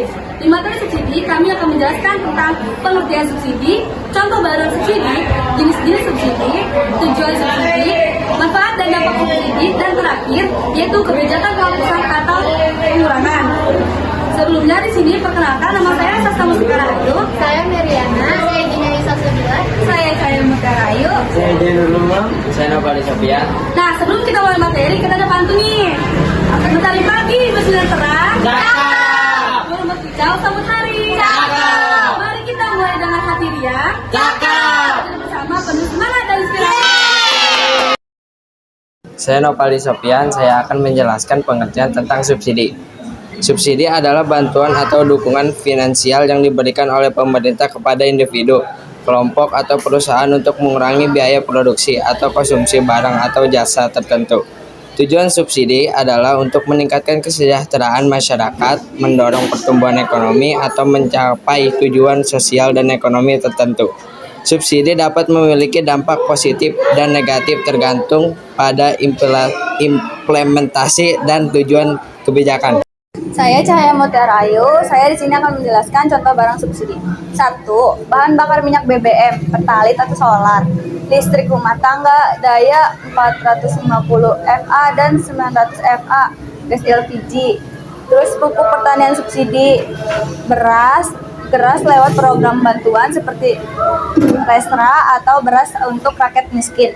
subsidi. Di materi subsidi, kami akan menjelaskan tentang pengertian subsidi, contoh barang subsidi, jenis-jenis subsidi, tujuan subsidi, manfaat dan dampak subsidi, dan terakhir yaitu kebijakan penghapusan atau pengurangan. Sebelumnya di sini perkenalkan, nama saya Sastra Mustika Rahayu. Saya Meriana, saya Gina Nisa Sudiwan. Saya Mustika Rahayu. Saya Janur Umam. Saya Nopali Sofian. Nah, sebelum kita mulai materi, kita ada pantun nih. Mentari pagi bersinar terang. Cakap. Burung berkicau sambut hari. Cakap. Mari kita mulai dengan hati riang. Cakap. Bersama penuh semangat dan inspirasi. Saya Nopali Sofian. Saya akan menjelaskan pengertian tentang subsidi. Subsidi adalah bantuan atau dukungan finansial yang diberikan oleh pemerintah kepada individu, kelompok, atau perusahaan untuk mengurangi biaya produksi atau konsumsi barang atau jasa tertentu. Tujuan subsidi adalah untuk meningkatkan kesejahteraan masyarakat, mendorong pertumbuhan ekonomi, atau mencapai tujuan sosial dan ekonomi tertentu. Subsidi dapat memiliki dampak positif dan negatif tergantung pada implementasi dan tujuan kebijakan. Saya Cahaya Mutiara Ayu. Saya di sini akan menjelaskan contoh barang subsidi. 1. Bahan bakar minyak BBM, pertalit atau solar. Listrik rumah tangga daya 450 VA dan 900 VA, gas LPG. Terus pupuk pertanian subsidi, beras lewat program bantuan seperti Restra atau beras untuk rakyat miskin.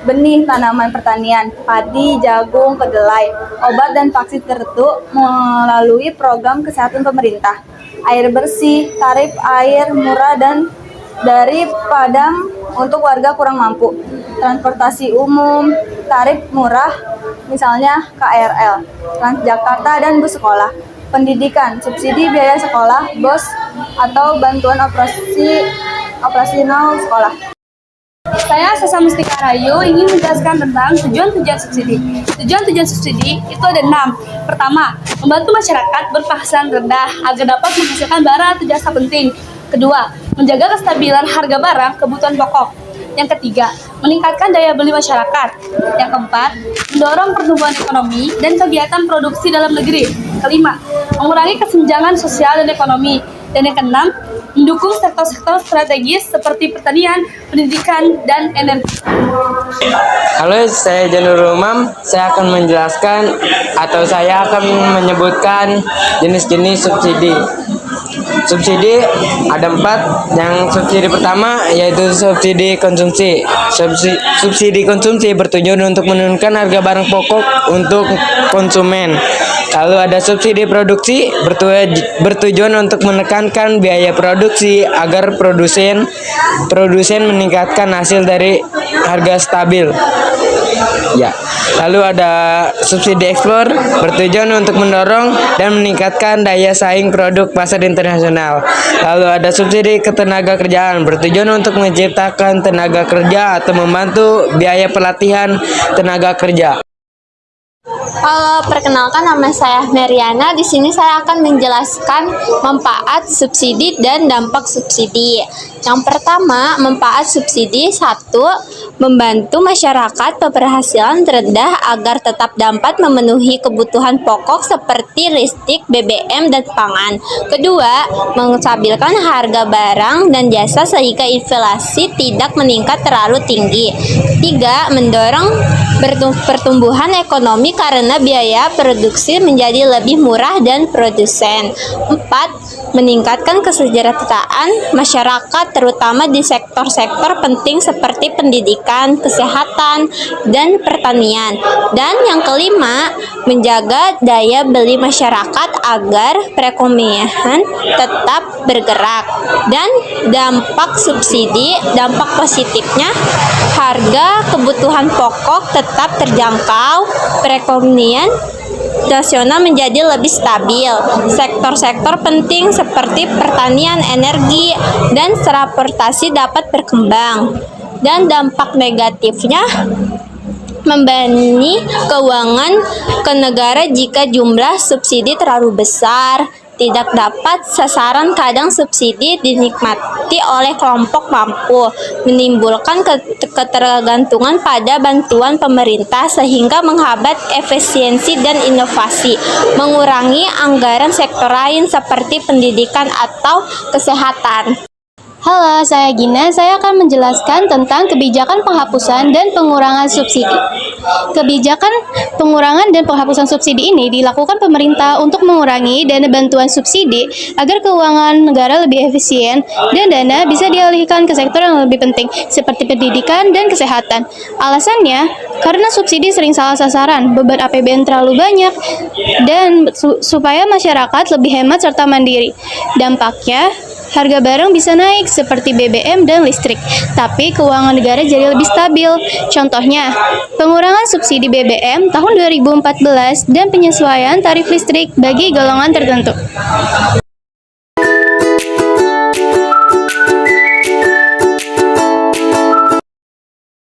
Benih tanaman pertanian, padi, jagung, kedelai, obat dan vaksin tertentu melalui program kesehatan pemerintah. Air bersih, tarif air murah dan dari Padang untuk warga kurang mampu. Transportasi umum, tarif murah, misalnya KRL, Transjakarta dan bus sekolah. Pendidikan, subsidi biaya sekolah, BOS atau bantuan operasional sekolah. Saya Sastra Mustika Rahayu ingin menjelaskan tentang tujuan-tujuan subsidi. Tujuan-tujuan subsidi itu ada 6. Pertama, membantu masyarakat berpenghasilan rendah agar dapat menghasilkan barang atau jasa penting. Kedua, menjaga kestabilan harga barang kebutuhan pokok. Yang ketiga, meningkatkan daya beli masyarakat. Yang keempat, mendorong pertumbuhan ekonomi dan kegiatan produksi dalam negeri. Kelima, mengurangi kesenjangan sosial dan ekonomi. Dan yang keenam, mendukung sektor-sektor strategis seperti pertanian, pendidikan, dan energi. Halo, saya Janur Umam. Saya akan menjelaskan atau saya akan menyebutkan jenis-jenis subsidi. Subsidi ada 4. Yang subsidi pertama yaitu subsidi konsumsi. Subsidi konsumsi bertujuan untuk menurunkan harga barang pokok untuk konsumen. Lalu ada subsidi produksi bertujuan untuk menekankan biaya produksi agar produsen meningkatkan hasil dari harga stabil. Ya. Lalu ada subsidi ekspor bertujuan untuk mendorong dan meningkatkan daya saing produk pasar internasional. Lalu ada subsidi ketenaga kerjaan bertujuan untuk menciptakan tenaga kerja atau membantu biaya pelatihan tenaga kerja. Halo, perkenalkan nama saya Meriana. Di sini saya akan menjelaskan manfaat subsidi dan dampak subsidi. Yang pertama, manfaat subsidi 1. Membantu masyarakat berpenghasilan rendah agar tetap dapat memenuhi kebutuhan pokok seperti listrik, BBM, dan pangan. Kedua, menstabilkan harga barang dan jasa sehingga inflasi tidak meningkat terlalu tinggi. Ketiga, mendorong pertumbuhan ekonomi karena biaya produksi menjadi lebih murah dan produsen. 4. Meningkatkan kesejahteraan masyarakat terutama di sektor-sektor penting seperti pendidikan, kesehatan, dan pertanian. Dan yang kelima, menjaga daya beli masyarakat agar perekonomian tetap bergerak. Dan dampak subsidi, dampak positifnya, harga kebutuhan pokok tetap terjangkau, perekonomian nasional menjadi lebih stabil. Sektor-sektor penting seperti pertanian, energi, dan transportasi dapat berkembang. Dan dampak negatifnya membebani keuangan ke negara jika jumlah subsidi terlalu besar tidak dapat sasaran, kadang subsidi dinikmati oleh kelompok mampu, menimbulkan ketergantungan pada bantuan pemerintah sehingga menghambat efisiensi dan inovasi, mengurangi anggaran sektor lain seperti pendidikan atau kesehatan. Halo, saya Gina. Saya akan menjelaskan tentang kebijakan penghapusan dan pengurangan subsidi. Kebijakan pengurangan dan penghapusan subsidi ini dilakukan pemerintah untuk mengurangi dana bantuan subsidi agar keuangan negara lebih efisien dan dana bisa dialihkan ke sektor yang lebih penting seperti pendidikan dan kesehatan. Alasannya, karena subsidi sering salah sasaran, beban APBN terlalu banyak, dan supaya masyarakat lebih hemat serta mandiri. Dampaknya, harga barang bisa naik seperti BBM dan listrik, tapi keuangan negara jadi lebih stabil. Contohnya, pengurangan subsidi BBM tahun 2014 dan penyesuaian tarif listrik bagi golongan tertentu.